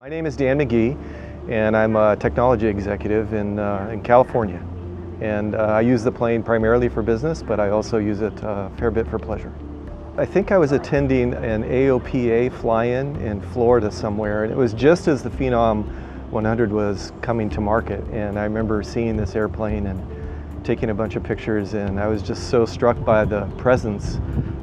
My name is Dan McGee, and I'm a technology executive in California. And I use the plane primarily for business, but I also use it a fair bit for pleasure. I think I was attending an AOPA fly-in in Florida somewhere, and it was just as the Phenom 100 was coming to market. And I remember seeing this airplane and taking a bunch of pictures, and I was just so struck by the presence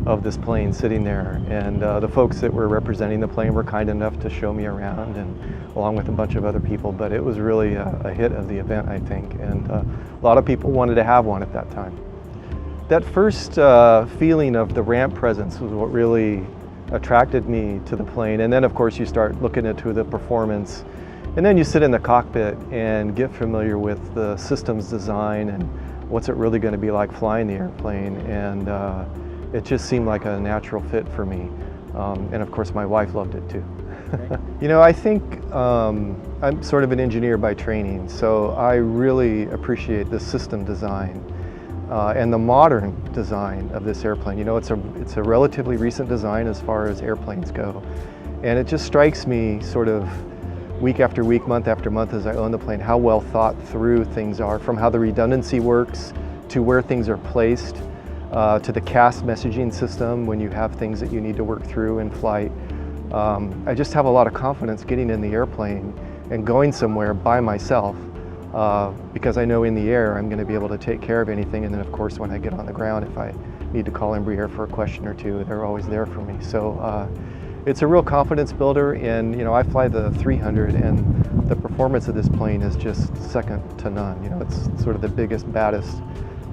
of this plane sitting there. And the folks that were representing the plane were kind enough to show me around, and along with a bunch of other people. But it was really a hit of the event, I think, and a lot of people wanted to have one at that time. That first feeling of the ramp presence was what really attracted me to the plane. And then of course you start looking into the performance, and then you sit in the cockpit and get familiar with the system's design and what's it really going to be like flying the airplane. And it just seemed like a natural fit for me. And of course my wife loved it too. You know, I think I'm sort of an engineer by training, so I really appreciate the system design and the modern design of this airplane. You know, it's a relatively recent design as far as airplanes go. And it just strikes me sort of week after week, month after month as I own the plane, how well thought through things are, from how the redundancy works to where things are placed, to the CAS messaging system when you have things that you need to work through in flight. I just have a lot of confidence getting in the airplane and going somewhere by myself because I know in the air I'm going to be able to take care of anything, and then of course when I get on the ground, if I need to call Embraer for a question or two, they're always there for me. So it's a real confidence builder, and you know, I fly the 300 and the performance of this plane is just second to none. You know, it's sort of the biggest, baddest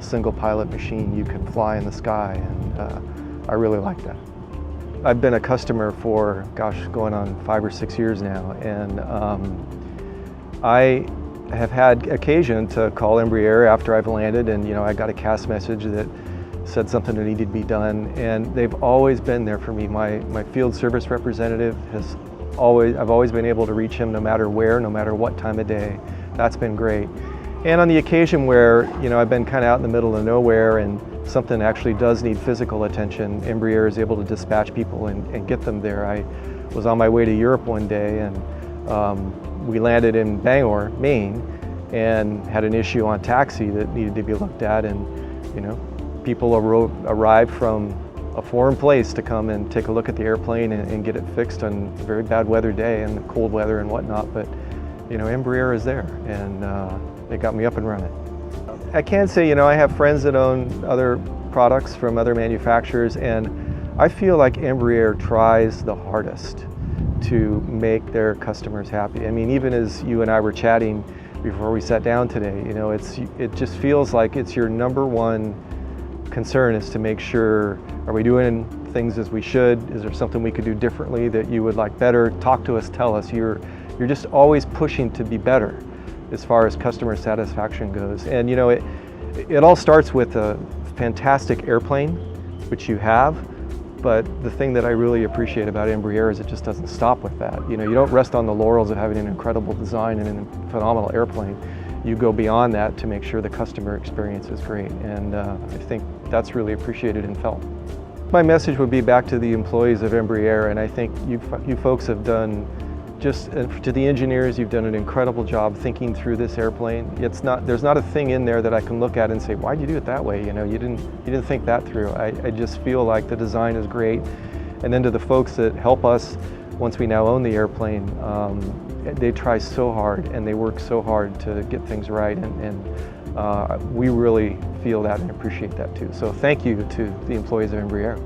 single pilot machine you can fly in the sky, and I really like that. I've been a customer for, gosh, going on 5 or 6 years now, and I have had occasion to call Embraer after I've landed, and you know, I got a CAS message that said something that needed to be done, and they've always been there for me. My field service representative I've always been able to reach him no matter where, no matter what time of day. That's been great. And on the occasion where, you know, I've been kind of out in the middle of nowhere and something actually does need physical attention, Embraer is able to dispatch people and get them there. I was on my way to Europe one day, and we landed in Bangor, Maine, and had an issue on taxi that needed to be looked at, and you know, people arrived from a foreign place to come and take a look at the airplane and get it fixed on a very bad weather day and cold weather and whatnot. But you know, Embraer is there, and they got me up and running. I can say, you know, I have friends that own other products from other manufacturers, and I feel like Embraer tries the hardest to make their customers happy. I mean, even as you and I were chatting before we sat down today, you know, it just feels like it's your number one concern is to make sure, are we doing things as we should? Is there something we could do differently that you would like better? Talk to us, tell us. You're just always pushing to be better as far as customer satisfaction goes. And you know, it all starts with a fantastic airplane, which you have, but the thing that I really appreciate about Embraer is it just doesn't stop with that. You know, you don't rest on the laurels of having an incredible design and a phenomenal airplane. You go beyond that to make sure the customer experience is great, and I think that's really appreciated and felt. My message would be back to the employees of Embraer, and I think you folks have done, just to the engineers, you've done an incredible job thinking through this airplane. There's not a thing in there that I can look at and say, why'd you do it that way? You know, you didn't think that through. I just feel like the design is great. And then to the folks that help us, once we now own the airplane, they try so hard and they work so hard to get things right, and we really feel that and appreciate that too. So thank you to the employees of Embraer.